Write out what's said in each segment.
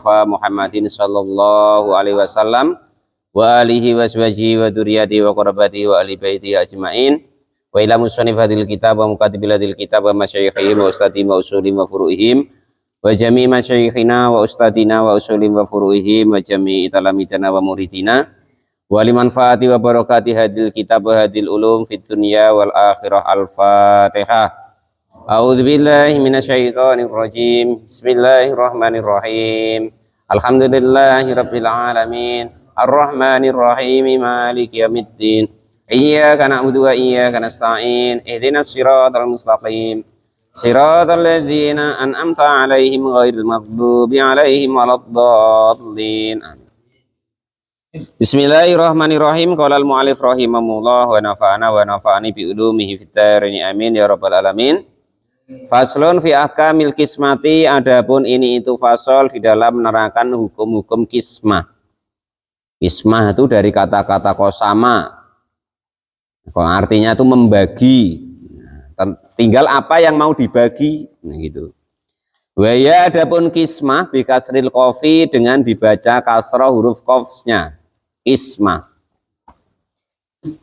Mustafa Muhammadin sallallahu alaihi wasallam wa alihi wa sahbihi wa dzurriyyati wa qurabati wa ali baiti ajmain wa ila musannifil kitab wa mukatibil kitab wa masyayikhihim wa ustadihim wa usulihim wa furu'ihim wa jami' masyayikhina wa ustadina wa usulihim wa furu'ihim wa jami' talamidana wa muridina wa limanfaati wa barakati hadil kitab wa hadil ulum fid dunya wal akhirah. Al-Fatihah. A'udzubillahi minasyaitonir rajim. Bismillahirrahmanirrahim. Alhamdulillahirabbil alamin. Arrahmanir rahim. Maliki yaumiddin. Iyyaka na'budu wa iyyaka nasta'in. Ihdinas siratal mustaqim. Siratal ladzina an'amta 'alaihim ghairil maghdubi 'alaihim waladdallin. Amin. Bismillahirrahmanirrahim. Qala al-mu'allif rahimahullah wa nafa'ana wa nafa'ani bi ulumihi fid dharain amin ya rabbal alamin. Faslun fi ahkamil kismati, adapun ini itu fasol di dalam menerangkan hukum-hukum kismah. Kismah itu dari kata-kata kosama, artinya itu membagi. Tinggal apa yang mau dibagi, nah gitu. Waya adapun kismah bi kasril qafi, dengan dibaca kasrah huruf qafnya. Kismah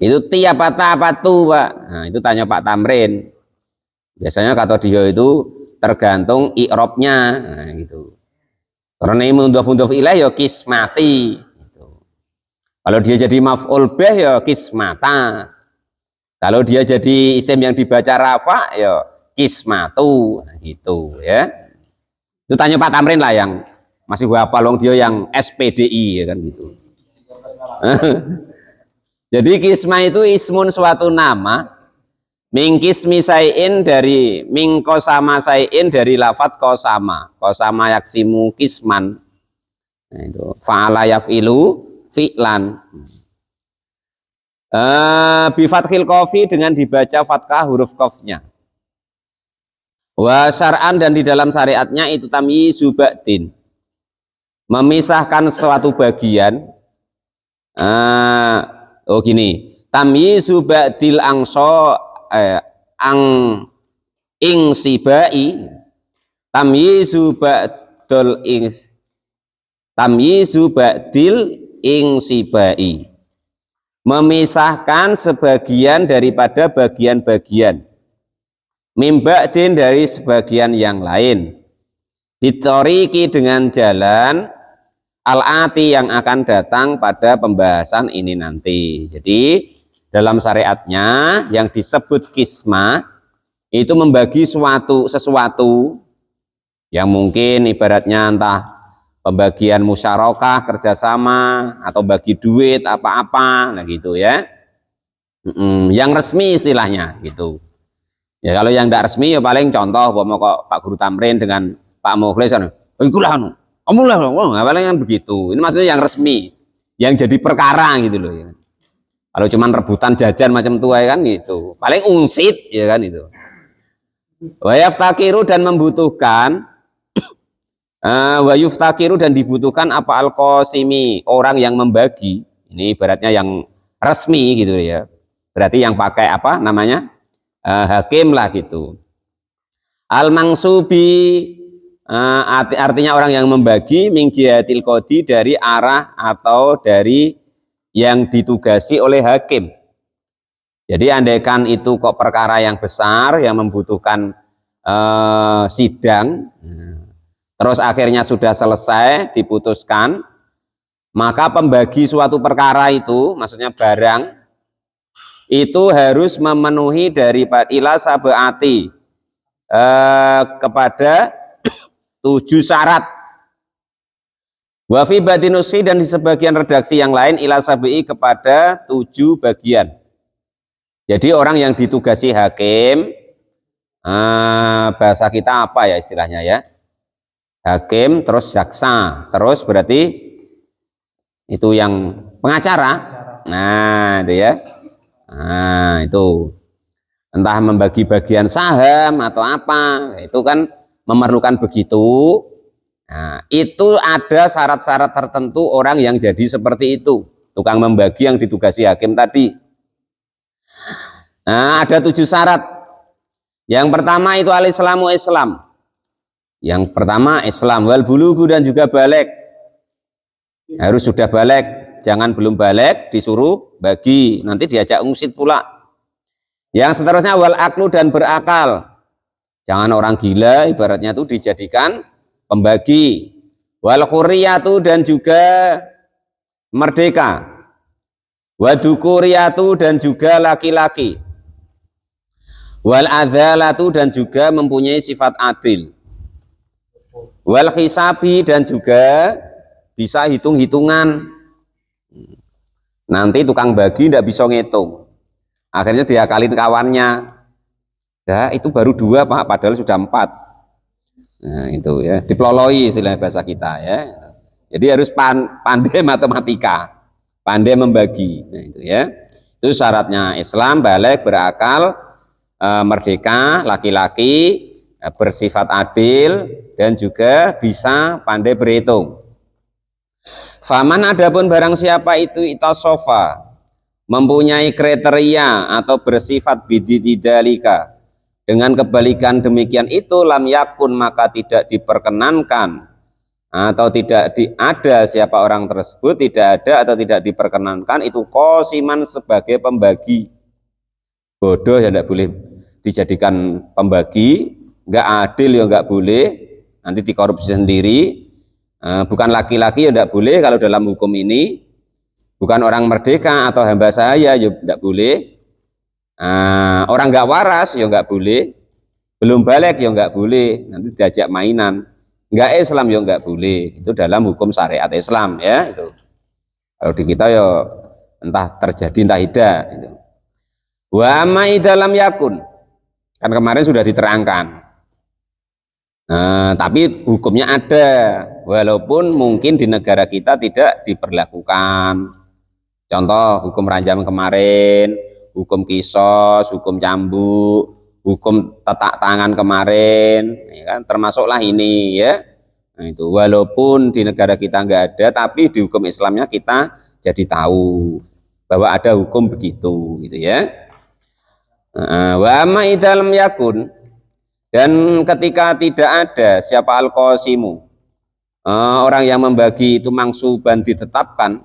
itu tiap apa tuh, Pak? Nah, itu tanya Pak Tamrin. Biasanya kata dia itu tergantung i'rabnya, nah gitu. Karena ini mudhof ilaih ya kismati gitu. Kalau dia jadi maf'ul bih ya kismata. Kalau dia jadi isim yang dibaca rafa ya kismatu, nah gitu ya. Itu tanya Pak Tamrin lah yang masih hafal, dia yang SPDI ya kan gitu. Jadi kismah itu ismun, suatu nama, mingkismi sayin, dari mingkosama sayin, dari lafat kosama. Kosama yaksimu kisman, nah, itu fa'ala yaf'ilu fi'lan. Bifathil qafi, dengan dibaca fathah huruf qafnya. Wa syar'an, dan di dalam syariatnya itu tamyizu ba'din, memisahkan suatu bagian. Gini, tamyizu ba'dil angso ing sibai, tamyizu ba'dil ing sibai, memisahkan sebagian daripada bagian-bagian, mimba'din, dari sebagian yang lain, bitoriki, dengan jalan, al-ati, yang akan datang pada pembahasan ini nanti. Jadi dalam syariatnya yang disebut kismah itu membagi sesuatu yang mungkin ibaratnya entah pembagian musyarakah, kerjasama, atau bagi duit apa-apa, nah gitu ya. Yang resmi istilahnya gitu. Ya kalau yang tidak resmi ya paling contoh kok Pak Guru Tamrin dengan Pak Mukhlis kan, ikulah kamu lah, paling kan begitu. Ini maksudnya yang resmi, yang jadi perkara gitu loh ya. Kalau cuman rebutan jajan macam tua ya kan gitu, paling ungsit ya kan itu. Wa yaftakiru, dan membutuhkan, wa yuftakiru, dan dibutuhkan apa al-qasimi, orang yang membagi. Ini ibaratnya yang resmi gitu ya. Berarti yang pakai apa namanya? Hakim lah gitu. Al-mangsubi, artinya orang yang membagi, min jihatil qadi, dari arah atau dari yang ditugasi oleh hakim. Jadi andaikan itu kok perkara yang besar yang membutuhkan sidang, terus akhirnya sudah selesai diputuskan, maka pembagi suatu perkara itu, maksudnya barang itu harus memenuhi daripada ila sab'ati, kepada 7 syarat. Wa fi batinusi, dan di sebagian redaksi yang lain ila sab'i, kepada 7 bagian. Jadi orang yang ditugasi hakim, bahasa kita apa ya istilahnya ya, hakim terus jaksa, terus berarti itu yang pengacara. Nah itu ya, nah itu entah membagi bagian saham atau apa, itu kan memerlukan begitu. Nah, itu ada syarat-syarat tertentu orang yang jadi seperti itu, tukang membagi yang ditugasi hakim tadi. Nah, ada 7 syarat. Yang pertama itu al-islamu, Islam. Yang pertama Islam, wal bulugu, dan juga balik. Harus sudah balik, jangan belum balik disuruh bagi, nanti diajak ngungsit pula. Yang seterusnya wal aklu, dan berakal. Jangan orang gila ibaratnya itu dijadikan pembagi. Wal khuriyatu, dan juga merdeka. Wadukuriyatu, dan juga laki-laki. Wal adzalatu, dan juga mempunyai sifat adil. Wal hisabi, dan juga bisa hitung-hitungan. Nanti tukang bagi tidak bisa ngitung, akhirnya diakalin kawannya. Ya, itu baru 2 Pak, padahal sudah 4. Nah, itu ya, dipeloloi istilah bahasa kita ya. Jadi harus pandai matematika, pandai membagi. Nah, itu ya. Itu syaratnya Islam, balik, berakal, merdeka, laki-laki, bersifat adil, dan juga bisa pandai berhitung. Faman, adapun barang siapa itu itasofa, mempunyai kriteria atau bersifat bidididalika, dengan kebalikan demikian itu, lam yakun, maka tidak diperkenankan atau tidak ada siapa orang tersebut, tidak ada atau tidak diperkenankan itu qasiman sebagai pembagi. Bodoh ya tidak boleh dijadikan pembagi, nggak adil ya nggak boleh, nanti dikorupsi sendiri. Bukan laki-laki ya tidak boleh kalau dalam hukum ini, bukan orang merdeka atau hamba sahaya ya tidak boleh. Orang nggak waras ya nggak boleh, belum balik ya nggak boleh, nanti diajak mainan. Nggak Islam ya nggak boleh, itu dalam hukum syariat Islam ya. Itu kalau di kita ya entah terjadi entah tidak itu. Wa amma dalam yakun, kan kemarin sudah diterangkan. Tapi hukumnya ada, walaupun mungkin di negara kita tidak diberlakukan. Contoh hukum ranjam kemarin, hukum kisos, hukum cambuk, hukum tetak tangan kemarin, ya kan, termasuklah ini ya. Nah, itu walaupun di negara kita nggak ada, tapi di hukum Islamnya kita jadi tahu bahwa ada hukum begitu, gitu ya. Wa amma idzalam yakun, dan ketika tidak ada siapa al-qasimu, orang yang membagi itu mangsuban ditetapkan,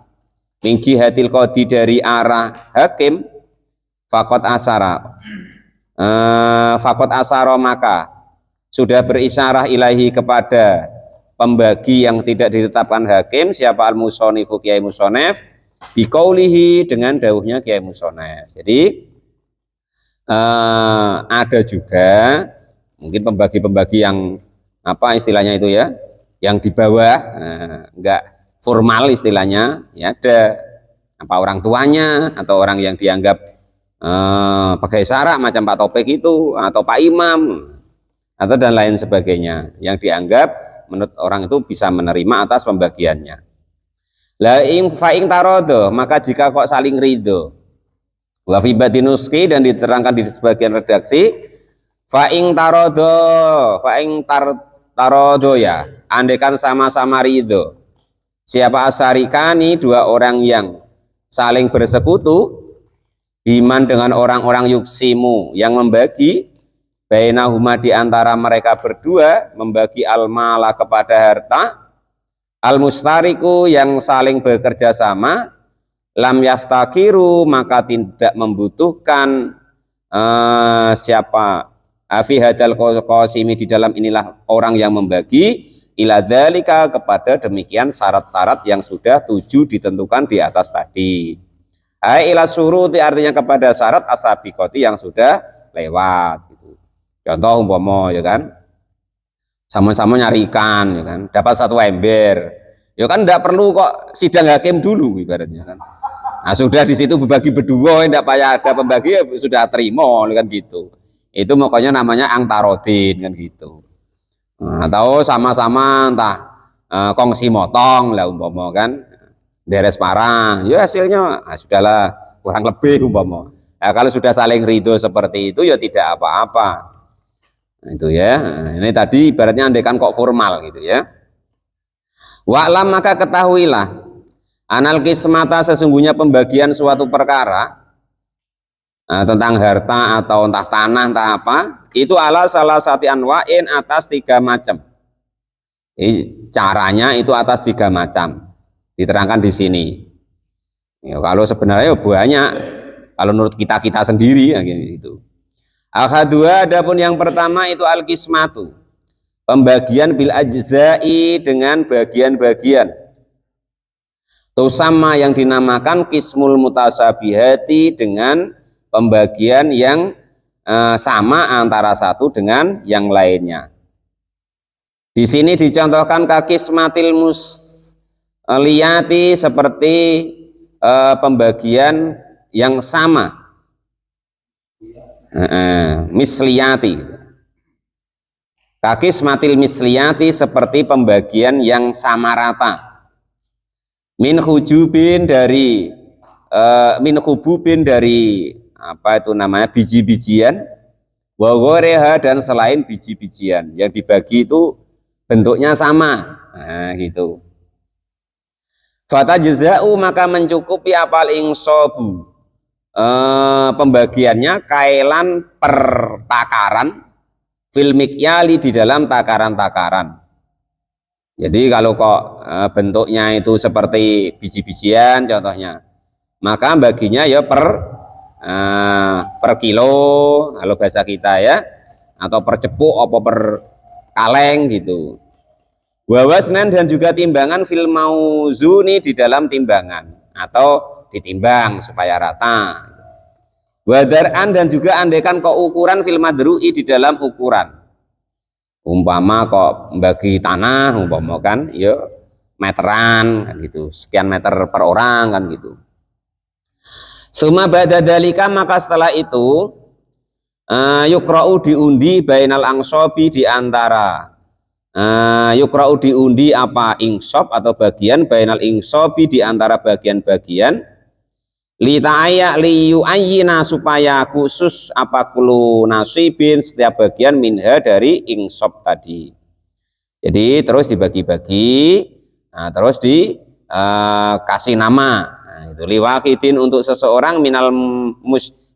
min jihatil qadi, dari arah hakim, fakot asara, maka sudah berisyarah ilahi kepada pembagi yang tidak ditetapkan hakim, siapa al-musonifu kiai musonef, biqaulihi, dengan dawuhnya kiai musonef. Jadi ada juga mungkin pembagi-pembagi yang apa istilahnya itu ya, yang di bawah, enggak formal istilahnya ya, ada apa orang tuanya atau orang yang dianggap pakai syarak macam Pak Topik itu, atau Pak Imam, atau dan lain sebagainya, yang dianggap menurut orang itu bisa menerima atas pembagiannya. La ing fa ing tarodo, maka jika kok saling ridho, wa fi batinuski, dan diterangkan di sebagian redaksi, fa ing tarodo ya, andaikan sama-sama ridho, siapa asarikani, 2 orang yang saling bersekutu, iman dengan orang-orang yuksimu, yang membagi, bainahuma, di antara mereka berdua, membagi al-mala, kepada harta, al-mustariku, yang saling bekerja sama, lam yaftakiru, maka tidak membutuhkan siapa fi hadal qasimi, di dalam inilah orang yang membagi, ila dzalika, kepada demikian syarat-syarat yang sudah 7 ditentukan di atas tadi. Ila suruti, artinya kepada syarat asabiqoti yang sudah lewat gitu. Contoh umpama ya kan, sama-sama nyari ikan ya kan, dapat 1 ember. Ya kan tidak perlu kok sidang hakim dulu ibaratnya kan. Nah, sudah di situ berbagi berdua, tidak payah ada pembagi, ya sudah terima kan gitu. Itu makanya namanya angtarodin kan gitu. Atau sama-sama entah kongsi motong lah umpama kan, deres parang, ya hasilnya sudahlah kurang lebih umpama. Nah, kalau sudah saling ridho seperti itu ya tidak apa-apa. Nah, itu ya. Nah, ini tadi ibaratnya andaikan kok formal gitu ya. Wa'lam, maka ketahuilah, anal kismata, sesungguhnya pembagian suatu perkara, tentang harta atau entah tanah entah apa, itu ala salah satu anwa'in, atas 3 macam. Caranya itu atas 3 macam, diterangkan di sini. Ya, kalau sebenarnya banyak, kalau menurut kita sendiri ya gitu. Ahadua, adapun yang pertama itu al-qismatu, pembagian bil ajza'i dengan bagian-bagian. Tusama yang dinamakan qismul mutasabihati dengan pembagian yang sama antara satu dengan yang lainnya. Di sini dicontohkan kakismatil musliyati seperti pembagian yang sama, misliyati. Kakismatil misliyati seperti pembagian yang sama rata. Min hujubin dari min hububin dari apa itu namanya biji-bijian, wa ghoreha dan selain biji-bijian yang dibagi itu bentuknya sama, nah gitu. Fatajza'u maka mencukupi apal ingsobu, pembagiannya kailan per takaran, fil mikyali di dalam takaran-takaran. Jadi kalau kok bentuknya itu seperti biji-bijian contohnya, maka baginya ya per kilo kalau bahasa kita ya, atau per cepuk atau per kaleng gitu. Wawasnan dan juga timbangan fil mauzuni di dalam timbangan atau ditimbang supaya rata. Wadar'an dan juga andekan kok ukuran fil madru'i di dalam ukuran. Umpama kok bagi tanah umpama kan ya meteran kan gitu, sekian meter per orang kan gitu. Suma ba'da dalika maka setelah itu yukra'u diundi bainal angsobi di antara yukra'u diundi apa ingsob atau bagian bainal ingsobi di antara bagian-bagian li ta'ayya li yu'ayyina supaya khusus apa kulu nasibin setiap bagian minha dari ingsob tadi. Jadi terus dibagi-bagi, nah, terus dikasih nama. Nah, itu liwakidin untuk seseorang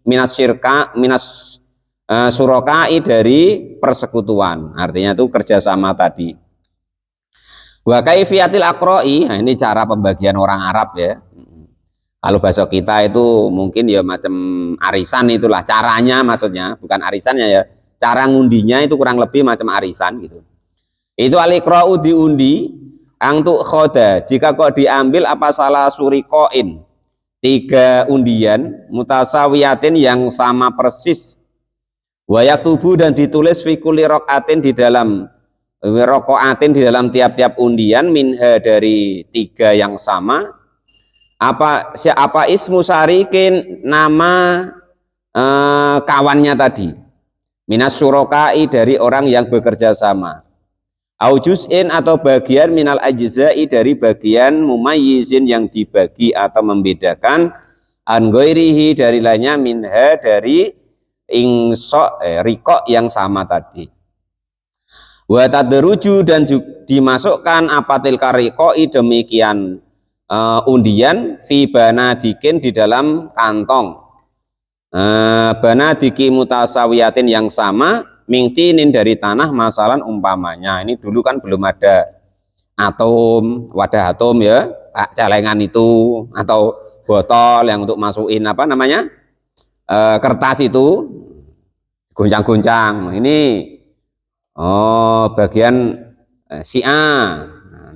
minas syirka minas surokai dari persekutuan. Artinya itu kerjasama tadi. Wa kaifiyatil aqra'i, nah ini cara pembagian orang Arab ya. Kalau bahasa kita itu mungkin ya macam arisan itulah caranya, maksudnya bukan arisannya ya, cara ngundinya itu kurang lebih macam arisan gitu. Itu al-iqra'u diundi angtu khoda jika kok diambil apa salah surikoin 3 undian mutasawiyatin yang sama persis, wayak tubuh dan ditulis fi kulli raqatin di dalam raqaatin di dalam tiap-tiap undian minha dari 3 yang sama apa ismu syarikin nama kawannya tadi, minas surokai dari orang yang bekerja sama, au juz'in atau bagian minal ajza'i dari bagian mumayyizin yang dibagi atau membedakan an ghairihi dari lainnya minha dari riko yang sama tadi. Wa tadruju dan dimasukkan apa tilka riqoi demikian undian fi banadikin di dalam kantong banadiki mutasawiyatin yang sama mingtinin dari tanah masalan umpamanya. Ini dulu kan belum ada atom, wadah atom ya, celengan itu atau botol yang untuk masukin apa namanya kertas itu goncang-goncang. Ini bagian si A,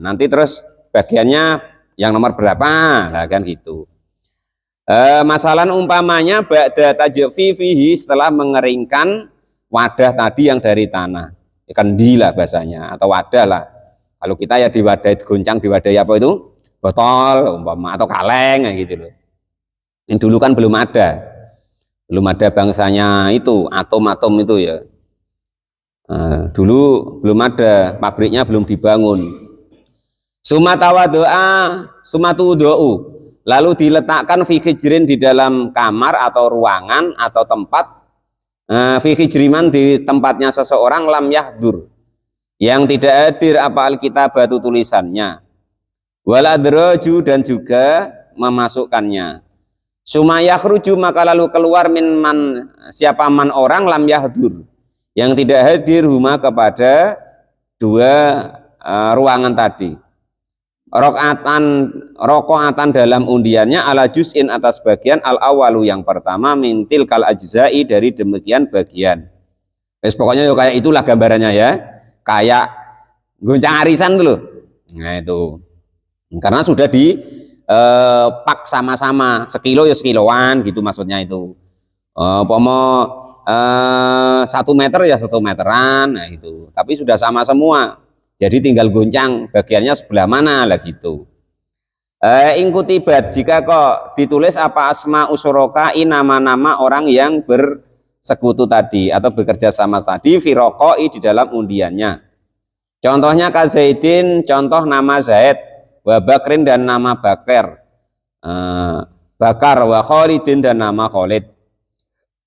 nanti terus bagiannya yang nomor berapa, lah kan gitu. Masalah umpamanya ba'da tajfi fihi setelah mengeringkan wadah tadi yang dari tanah, ikan lah bahasanya atau wadah lah. Kalau kita ya di wadah goncang, di wadah apa itu botol umpama atau kaleng gitu loh. Yang dulu kan belum ada bangsanya itu atom-atom itu ya. Dulu belum ada, pabriknya belum dibangun. Sumatudo'u lalu diletakkan fi hijrin di dalam kamar atau ruangan atau tempat fi hijriman di tempatnya seseorang lam yahdur yang tidak hadir apa alkitabatu tulisannya wal adraju dan juga memasukkannya. Sumayakhruju maka lalu keluar min man siapa man orang lam yahdur yang tidak hadir huma kepada 2 ruangan tadi. Rokoatan dalam undiannya ala juz'in atas bagian al awalu yang pertama mintil kal ajza'i dari demikian bagian. Pokoknya kayak itulah gambarannya ya, kayak goncang arisan dulu. Nah itu karena sudah di pak sama-sama, sekilo ya sekiloan gitu maksudnya itu. Pomo 1 meter ya 1 meteran, nah itu. Tapi sudah sama semua. Jadi tinggal goncang bagiannya sebelah mana lah gitu. Ingkutibat jika kok ditulis apa asma usurokai nama-nama orang yang bersekutu tadi atau bekerja sama tadi firokoi di dalam undiannya. Contohnya Zaidin, contoh nama Zaid, wa Bakrin dan nama Bakar, Bakar wa Khalidin dan nama Khalid.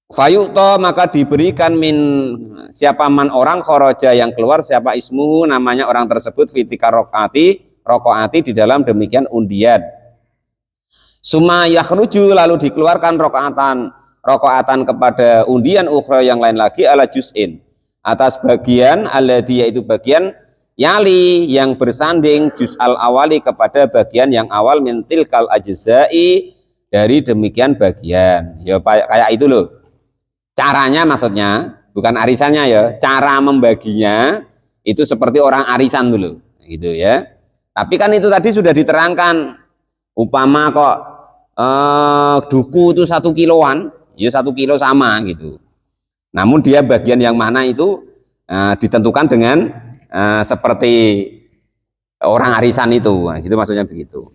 Fayu'to maka diberikan min siapa man orang khoroja yang keluar siapa ismuhu namanya orang tersebut fitika rokaati di dalam demikian undian. Summa yakhruju lalu dikeluarkan rokaatan kepada undian ukhra yang lain lagi ala juz'in atas bagian alladhi yaitu bagian yali yang bersanding juz al awali kepada bagian yang awal mintil kal ajza'i dari demikian bagian. Ya kayak itu loh. Caranya maksudnya bukan arisannya ya. Cara membaginya itu seperti orang arisan dulu, gitu ya. Tapi kan itu tadi sudah diterangkan. Upama kok duku itu 1 kiloan, ya 1 kilo sama gitu. Namun dia bagian yang mana itu ditentukan dengan seperti orang arisan itu, nah, gitu maksudnya begitu.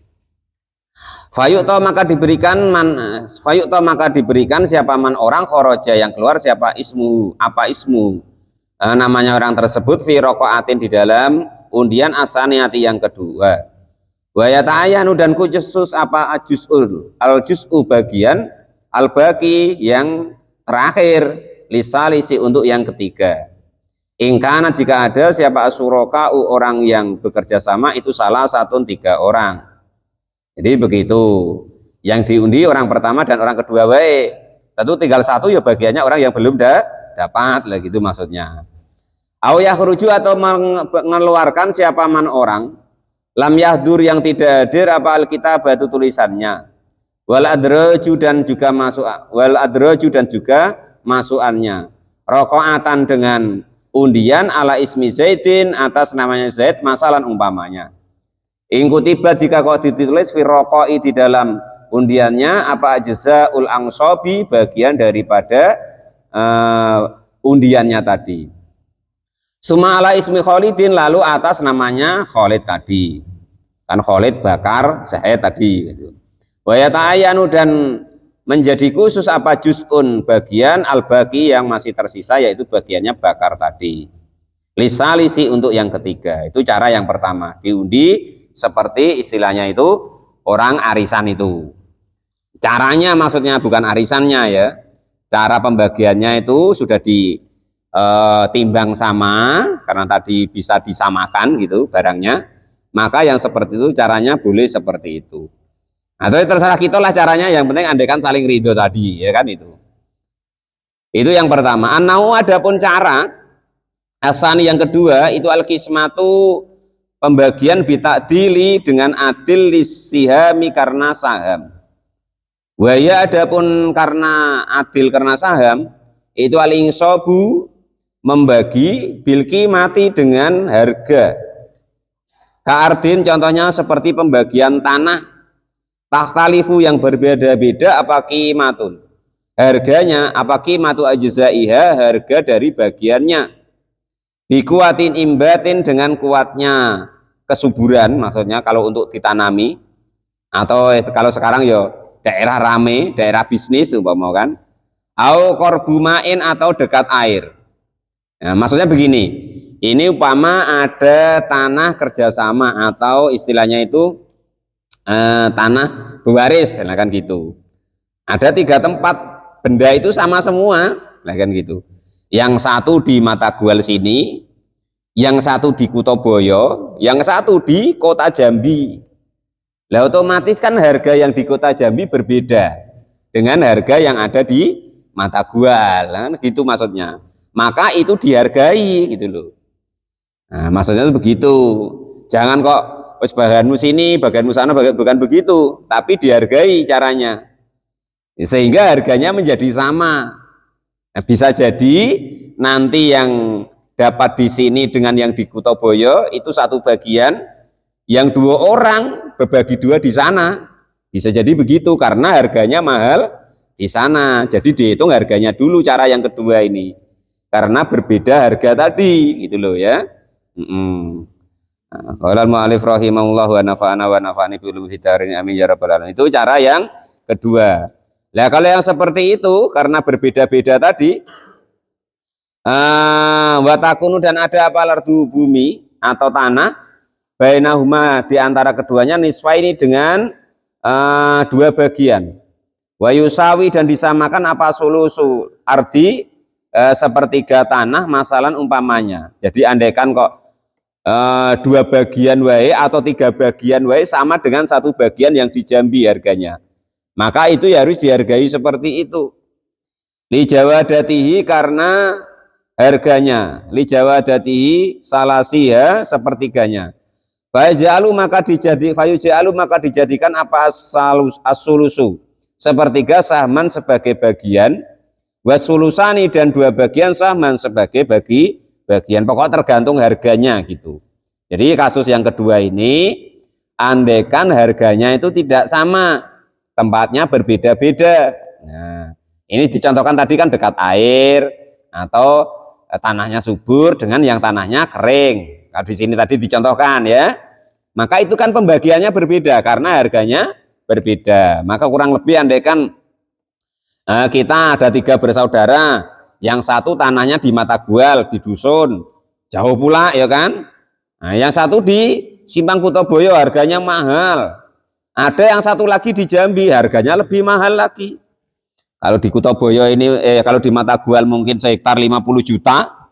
Fayu'to maka diberikan siapa man orang khoroja yang keluar siapa ismu apa ismu namanya orang tersebut fi rokoatin di dalam undian asaniati yang kedua. Wa yata'ayanu dan khusus apa al juz'u bagian al baqi yang terakhir lisalisi untuk yang ketiga. Ingkana jika ada siapa asuroka orang yang bekerja sama itu salah satu 3 orang. Jadi begitu. Yang diundi orang pertama dan orang kedua baik. Tentu tinggal 1 ya bagiannya orang yang belum dapat lah gitu maksudnya. Au yakhruju atau mengeluarkan siapa man orang lam yahdur yang tidak hadir apa alkitab batu tulisannya. Wal adraju dan juga masukannya. Rokoatan dengan undian ala ismi Zaidin atas namanya Zaid masalan umpamanya. Ingkutiba jika kok ditulis firrokoi di dalam undiannya apa jazaul angsobi bagian daripada undiannya tadi. Suma ala ismi Khalidin lalu atas namanya Khalid tadi. Kan Khalid Bakar Zaid tadi gitu. Wa yata'ayanu dan menjadi khusus apa juz'un bagian al-baqi yang masih tersisa yaitu bagiannya Bakar tadi. Lisalisi untuk yang ketiga. Itu cara yang pertama, diundi seperti istilahnya itu orang arisan itu. Caranya maksudnya bukan arisannya ya. Cara pembagiannya itu sudah ditimbang sama karena tadi bisa disamakan gitu barangnya. Maka yang seperti itu caranya boleh seperti itu. Atau terserah kita lah caranya, yang penting andaikan saling ridho tadi ya kan itu. Itu yang pertama. Anau adapun cara asani yang kedua itu al-qismatu pembagian bitakdili dengan adil lisihami karena saham. Waya adapun karena adil karena saham itu al-insobu membagi bilki mati dengan harga. Ka'ardin contohnya seperti pembagian tanah takhtalifu yang berbeda-beda apa qimatun. Harganya apa qimatu ajzaiha harga dari bagiannya. Bikuatin imbatin dengan kuatnya kesuburan maksudnya kalau untuk ditanami atau kalau sekarang ya daerah rame, daerah bisnis umpama kan. Au korbumain atau dekat air. Nah, maksudnya begini. Ini umpama ada tanah kerjasama atau istilahnya itu tanah bewaris, nah kan gitu. Ada 3 tempat benda itu sama semua, nah kan gitu. Yang satu di Matagual sini, yang satu di Kutoboyo, yang satu di Kota Jambi. Lah otomatis kan harga yang di Kota Jambi berbeda dengan harga yang ada di Matagual, kan gitu maksudnya. Maka itu dihargai gitu loh. Nah, maksudnya itu begitu. Jangan kok wis bagianmu sini, bagianmu sana, bukan begitu, tapi dihargai caranya. Sehingga harganya menjadi sama. Nah, bisa jadi nanti yang dapat di sini dengan yang di Kutoboyo itu satu bagian, yang 2 orang berbagi 2 di sana. Bisa jadi begitu karena harganya mahal di sana. Jadi dihitung harganya dulu cara yang kedua ini. Karena berbeda harga tadi, gitu loh ya. Qala al-mu'allif rahimahullah wa nafa'ana wa nafa'ani bi ulumil hidarin amin ya rabbal alamin. Itu cara yang kedua. Nah, kalau yang seperti itu karena berbeda-beda tadi, wa takunu dan ada apa lardu bumi atau tanah bainahuma di antara keduanya nisfa ini dengan 2 bagian. Wa yusawi dan disamakan apa sulusu ardi sepertiga tanah masalan umpamanya. Jadi andaikan kok 2 bagian wae atau 3 bagian wae sama dengan 1 bagian yang di Jambi harganya, maka itu ya harus dihargai seperti itu. Li jawadatihi karena harganya, li jawadatihi salasiha sepertiganya. Fayuj'alu maka dijadikan apa as-sulusu sepertiga sahman sebagai bagian, wasulusani dan 2 bagian sahman sebagai bagian. Pokok tergantung harganya gitu. Jadi kasus yang kedua ini andaikan harganya itu tidak sama, tempatnya berbeda-beda. Nah, ini dicontohkan tadi kan dekat air atau tanahnya subur dengan yang tanahnya kering. Nah, di sini tadi dicontohkan ya. Maka itu kan pembagiannya berbeda karena harganya berbeda. Maka kurang lebih andaikan kita ada 3 bersaudara, yang satu tanahnya di Matagual, di dusun, jauh pula ya kan. Nah, yang satu di Simpang Kutoboyo harganya mahal. Ada yang satu lagi di Jambi harganya lebih mahal lagi. Kalau di Kutoboyo ini, kalau di Matagual mungkin sehektar 50 juta.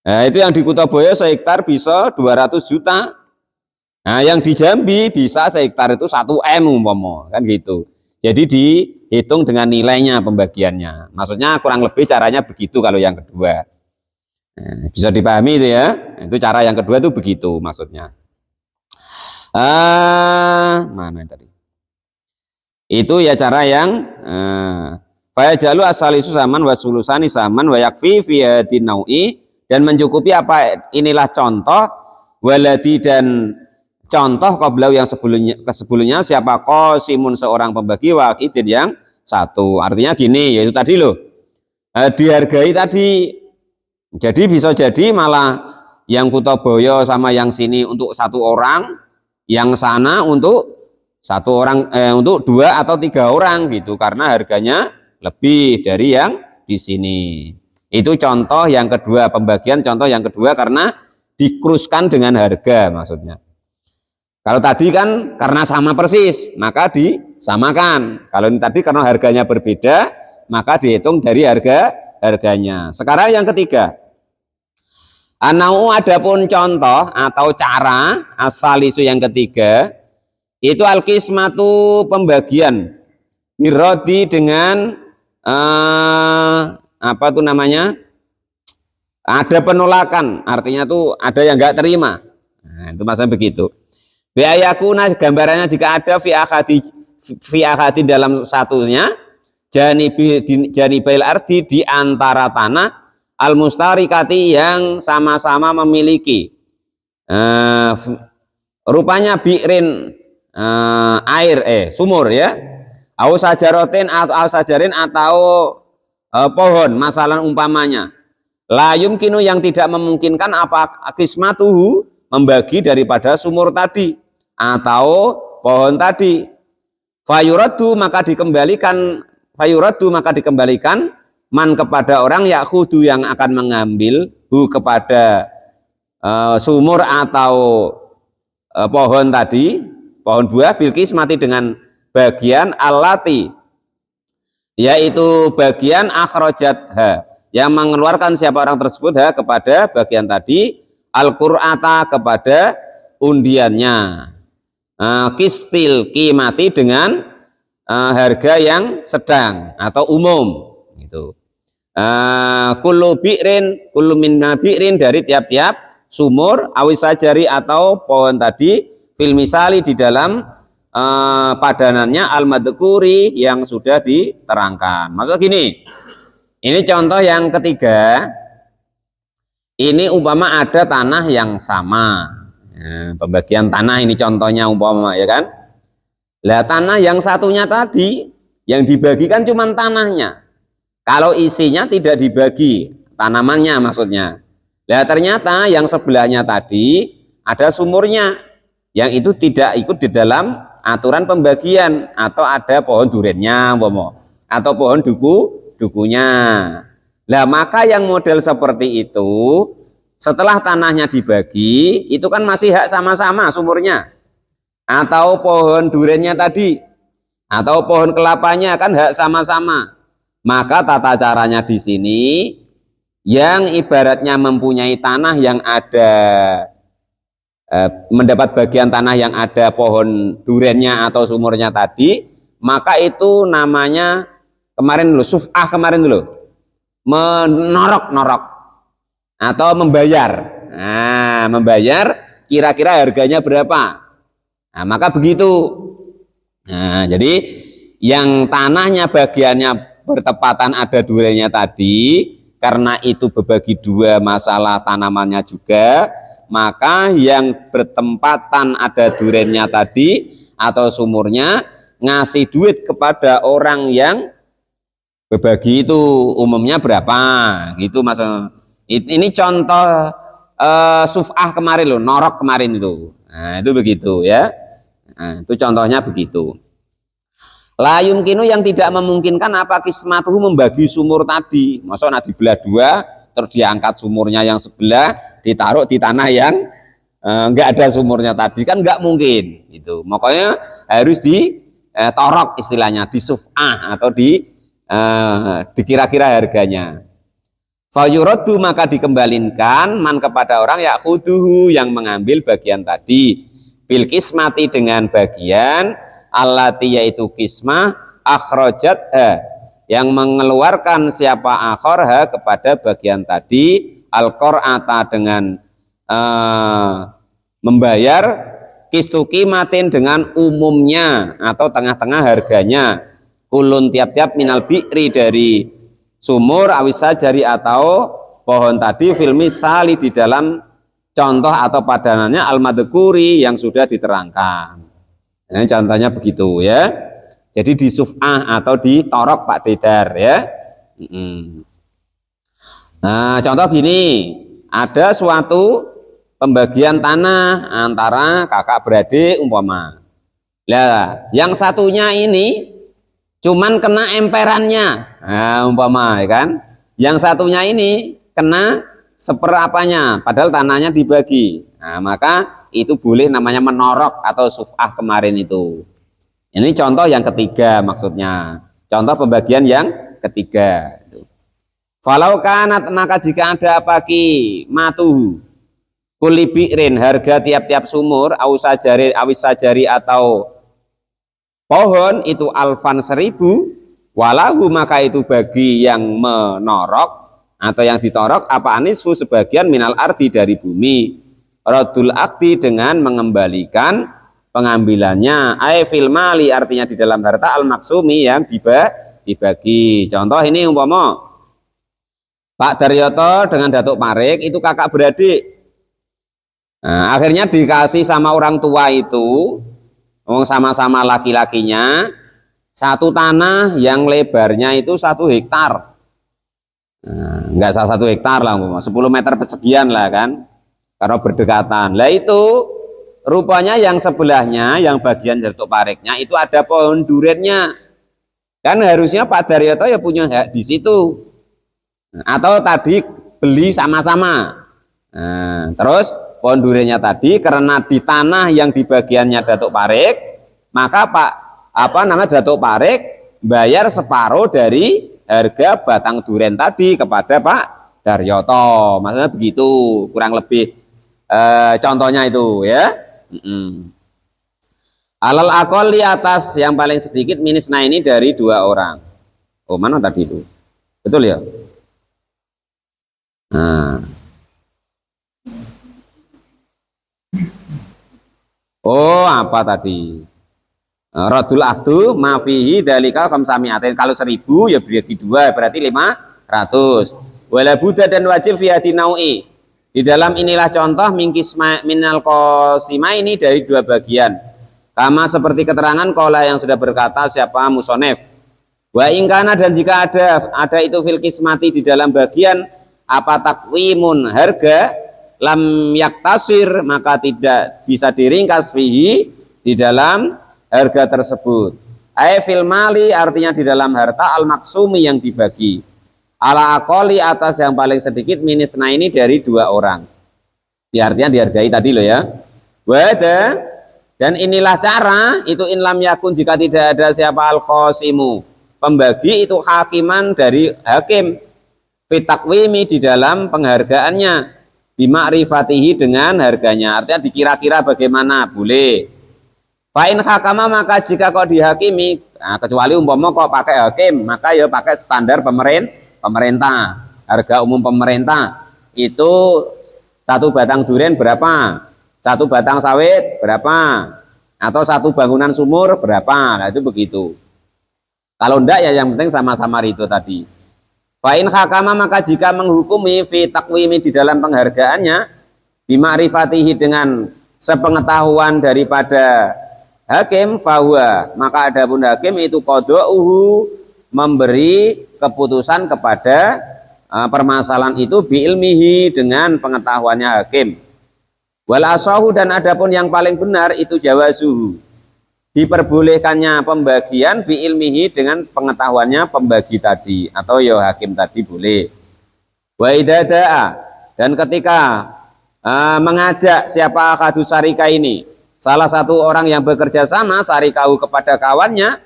Nah, itu yang di Kutoboyo sehektar bisa 200 juta. Nah, yang di Jambi bisa sehektar itu 1 M umpama, kan gitu. Jadi dihitung dengan nilainya pembagiannya. Maksudnya kurang lebih caranya begitu kalau yang kedua. Nah, bisa dipahami itu ya. Itu cara yang kedua itu begitu maksudnya. Mana tadi? Itu ya cara yang fayajalu asalisu saman wasulusani saman wa yakfi fi hadin nau'i, dan mencukupi apa inilah contoh waladi dan contoh qablau yang sebelumnya siapa qasimun seorang pembagi waqidin yang satu. Artinya gini, yaitu tadi loh, dihargai tadi. Jadi bisa jadi malah yang Kutoboyo sama yang sini untuk 1 orang, yang sana untuk 1 orang, untuk 2 atau 3 orang gitu, karena harganya lebih dari yang di sini. Itu contoh yang kedua, pembagian contoh yang kedua karena dikruskan dengan harga maksudnya. Kalau tadi kan karena sama persis, maka disamakan. Kalau ini tadi karena harganya berbeda, maka dihitung dari harganya. Sekarang yang ketiga, anau adapun contoh atau cara asal isu yang ketiga, itu al-qismatu pembagian, birodi dengan apa tuh namanya? Ada penolakan, artinya tuh ada yang nggak terima. Nah, itu maksudnya begitu. Biayakuna gambarannya jika ada fi akhadi dalam satunya janibail ardi di antara tanah al mustarikati yang sama-sama memiliki rupanya bi'rin air sumur ya, au sajarotin atau sajarin atau pohon masalah umpamanya, la yumkinu yang tidak memungkinkan apa qismatuhu membagi daripada sumur tadi atau pohon tadi, fayuraddu maka dikembalikan man kepada orang yakhudu yang akan mengambil kepada sumur atau pohon tadi, pohon buah, bilqis mati dengan bagian allati, yaitu bagian akhrajatha yang mengeluarkan siapa orang tersebut kepada bagian tadi, al-qur'ata kepada undiannya, kistil kimati dengan harga yang sedang atau umum gitu. Kullu minna bi'rin dari tiap-tiap sumur awis sajari atau pohon tadi fil misali di dalam padanannya al-madhkuri yang sudah diterangkan. Maksud gini, ini contoh yang ketiga. Ini umpama ada tanah yang sama, pembagian tanah ini contohnya umpama ya kan. Lah tanah yang satunya tadi yang dibagikan cuma tanahnya. Kalau isinya tidak dibagi, tanamannya maksudnya. Lah ternyata yang sebelahnya tadi ada sumurnya, yang itu tidak ikut di dalam aturan pembagian, atau ada pohon durennya umpama, atau pohon dukunya. Lah maka yang model seperti itu setelah tanahnya dibagi itu kan masih hak sama-sama sumurnya, atau pohon durennya tadi, atau pohon kelapanya kan hak sama-sama. Maka tata caranya di sini yang ibaratnya mempunyai tanah yang ada mendapat bagian tanah yang ada pohon durennya atau sumurnya tadi, maka itu namanya kemarin dulu suf'ah, kemarin dulu menorok-norok atau membayar. Nah, membayar kira-kira harganya berapa. Nah, maka begitu. Nah, jadi yang tanahnya bagiannya bertepatan ada durennya tadi, karena itu berbagi dua masalah tanamannya juga, maka yang bertempatan ada durennya tadi atau sumurnya ngasih duit kepada orang yang berbagi itu umumnya berapa gitu mas. Ini contoh suf'ah kemarin loh, norok kemarin itu. Nah itu begitu ya. Nah, itu contohnya begitu. La yumkinu yang tidak memungkinkan apa kismatuhu membagi sumur tadi. Maksudnya dibelah dua terus diangkat sumurnya yang sebelah ditaruh di tanah yang enggak ada sumurnya tadi, kan enggak mungkin itu. Makanya harus ditorok istilahnya, di suf'ah atau dikira-kira harganya. Fayuraddu maka dikembalikan man kepada orang ya khuduhu yang mengambil bagian tadi, bil kismati dengan bagian allati yaitu kismah akhrajat yang mengeluarkan siapa akharha kepada bagian tadi, al qur'ata dengan membayar kistuki matin dengan umumnya atau tengah-tengah harganya, kulun tiap-tiap minal bi'ri dari sumur awis sajari atau pohon tadi, fil misali di dalam contoh atau padanannya al madhkuri yang sudah diterangkan. Ini contohnya begitu ya. Jadi di suf'ah atau di torok Pak Dedar ya. Nah contoh gini, ada suatu pembagian tanah antara kakak beradik umpama. Lah yang satunya ini cuman kena emperannya, nah, umpama ya kan. Yang satunya ini kena seperapanya, padahal tanahnya dibagi. Nah, maka itu boleh namanya menorok atau suf'ah kemarin itu. Ini contoh yang ketiga maksudnya. Contoh pembagian yang ketiga. Falau kanat maka jika ada pagi matuhu kulli bi'rin harga tiap-tiap sumur awis sajari atau pohon itu alfan 1000 walahu maka itu bagi yang menorok atau yang ditorok apa anisfu sebagian minal ardi dari bumi, radul akti dengan mengembalikan pengambilannya, ay fil mali artinya di dalam harta al maksumi yang dibagi. Contoh ini umpama Pak Daryoto dengan Datuk Parik itu kakak beradik. Nah, akhirnya dikasih sama orang tua itu, sama-sama laki-lakinya, satu tanah yang lebarnya itu 1 hektar. Nah, enggak 1 hektar lah, 10 meter persegian lah kan, karena berdekatan. Lah itu rupanya yang sebelahnya, yang bagian Datuk Pariknya itu ada pohon durennya. Kan harusnya Pak Daryoto ya punya hak di situ. Atau tadi beli sama-sama. Nah, terus pohon durennya tadi karena di tanah yang di bagiannya Datuk Parik, maka Datuk Parik bayar separuh dari harga batang duren tadi kepada Pak Daryoto. Maksudnya begitu kurang lebih contohnya itu ya. Alal akol di atas yang paling sedikit minisna ini dari 2 orang. Oh mana tadi itu? Betul ya? Nah. Oh, apa tadi? Radul ahdu mafihi dalikal kamsamiatin. Kalau 1000 ya bagi 2 berarti 500. Wala buddha dan wajib fi hadi naui. Di dalam inilah contoh minal qasima ini dari 2 bagian. Sama seperti keterangan qala yang sudah berkata siapa musonef. Wa ingkana dan jika ada itu fil kismati di dalam bagian apa takwimun harga lam yaktasir maka tidak bisa diringkas fihi di dalam harga tersebut. Fil mali artinya di dalam harta al maksumi yang dibagi. Ala akoli atas yang paling sedikit minisna ini dari 2 orang. Ya, artinya dihargai tadi loh ya. Wada dan inilah cara itu in lam yakun jika tidak ada siapa al qasimu pembagi itu hakiman dari hakim fitakwimi di dalam penghargaannya bimakrifatihi dengan harganya. Artinya dikira-kira bagaimana boleh. Fa'in hakama maka jika kok dihakimi, nah, kecuali umpama kok pakai hakim, maka ya pakai standar pemerintah. Harga umum pemerintah itu 1 batang durian berapa, 1 batang sawit berapa, atau 1 bangunan sumur berapa. Nah itu begitu. Kalau enggak ya yang penting sama-sama itu tadi. Fa'in hakama maka jika menghukumi fi takwimi di dalam penghargaannya bimakrifatihi dengan sepengetahuan daripada hakim fahuwa maka adapun hakim itu qada'uhu memberi keputusan kepada permasalahan itu biilmihi dengan pengetahuannya hakim. Wal asahu dan adapun yang paling benar itu jawazuhu diperbolehkannya pembagian biilmihi dengan pengetahuannya pembagi tadi atau ya hakim tadi boleh. Wa idada'a dan ketika mengajak siapa akadu syarika ini salah satu orang yang bekerja sama syarikahu kepada kawannya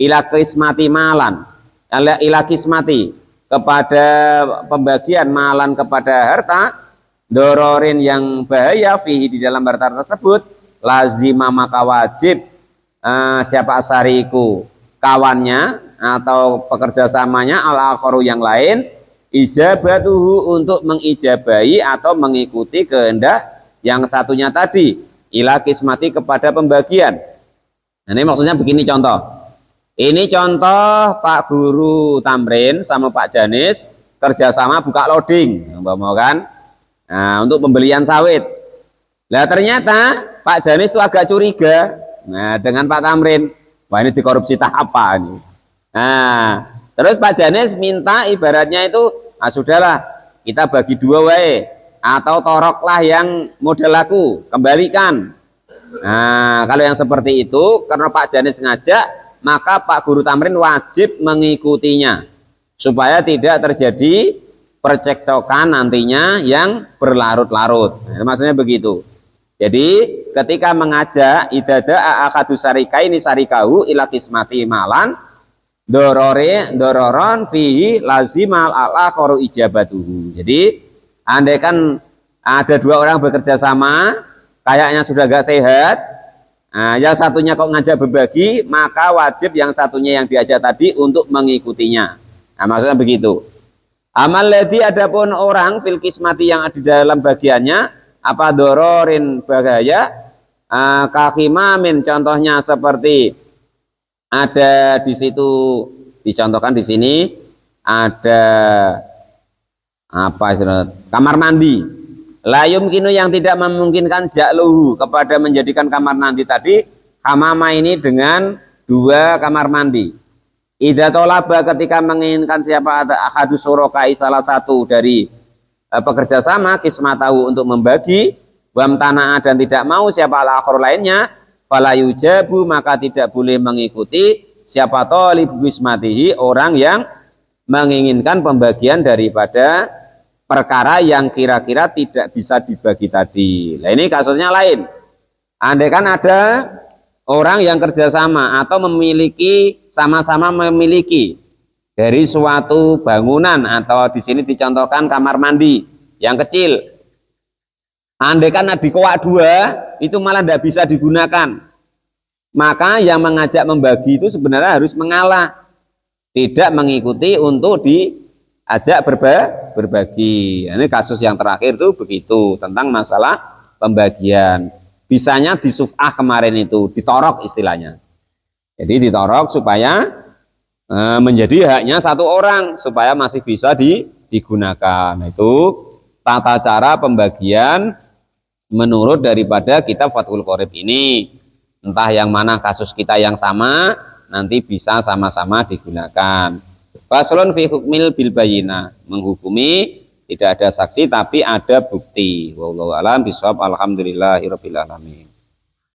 ila kismati malan ila kismati kepada pembagian malan kepada harta dororin yang bahaya fihi di dalam harta tersebut lazima maka wajib siapa syariku kawannya atau pekerja samanya al-akharu yang lain ijabatuhu untuk mengijabahi atau mengikuti kehendak yang satunya tadi ila kismati kepada pembagian. Nah, ini maksudnya begini contoh. Ini contoh Pak Guru Tamrin sama Pak Janis kerjasama buka loading, mau kan? Nah, untuk pembelian sawit. Nah ternyata Pak Janis itu agak curiga. Nah dengan Pak Tamrin, wah ini dikorupsi tahap apa ini? Nah terus Pak Janis minta ibaratnya itu, sudahlah kita bagi 2 wae. Atau toroklah yang model aku kembalikan. Nah kalau yang seperti itu karena Pak Janis ngajak maka Pak Guru Tamrin wajib mengikutinya supaya tidak terjadi percekcokan nantinya yang berlarut-larut. Nah, maksudnya begitu. Jadi ketika mengajak idada akadu syarika ini syarikahu ila kismati malan dororon fihi lazimal al-akharu ijabatuhu. Jadi andai kan ada 2 orang bekerja sama, kayaknya sudah gak sehat, nah, yang satunya kok ngajak berbagi, maka wajib yang satunya yang diajak tadi untuk mengikutinya. Nah, maksudnya begitu. Amal ladhi adapun orang fil kismati yang ada di dalam bagiannya, apa dororin bahaya, kakimamin contohnya seperti ada di situ dicontohkan di sini ada apa kamar mandi layum kinu yang tidak memungkinkan jakluhu kepada menjadikan kamar mandi tadi hamama ini dengan 2 kamar mandi. Idza tolaba ketika menginginkan siapa ada ahadu surokai salah satu dari pekerja sama kismatahu untuk membagi wamtana'a dan tidak mau siapa al-akhir lainnya fala yujabu maka tidak boleh mengikuti siapa tolib bismatihi orang yang menginginkan pembagian daripada perkara yang kira-kira tidak bisa dibagi tadi. Nah ini kasusnya lain. Andai kan ada orang yang kerjasama atau memiliki sama-sama memiliki dari suatu bangunan atau di sini dicontohkan kamar mandi yang kecil. Andai kan di koak 2 itu malah tidak bisa digunakan. Maka yang mengajak membagi itu sebenarnya harus mengalah, tidak mengikuti untuk diajak berbagi. Ini kasus yang terakhir itu begitu tentang masalah pembagian. Bisanya disuf'ah kemarin itu, ditorok istilahnya. Jadi ditorok supaya menjadi haknya satu orang, supaya masih bisa digunakan. Nah, itu tata cara pembagian menurut daripada kitab Fathul Qorib ini. Entah yang mana kasus kita yang sama, nanti bisa sama-sama digunakan. Faslun fi hukmil bil bayina, menghukumi tidak ada saksi tapi ada bukti. Wallahu a'lam bishawab. Alhamdulillahirabbil alamin.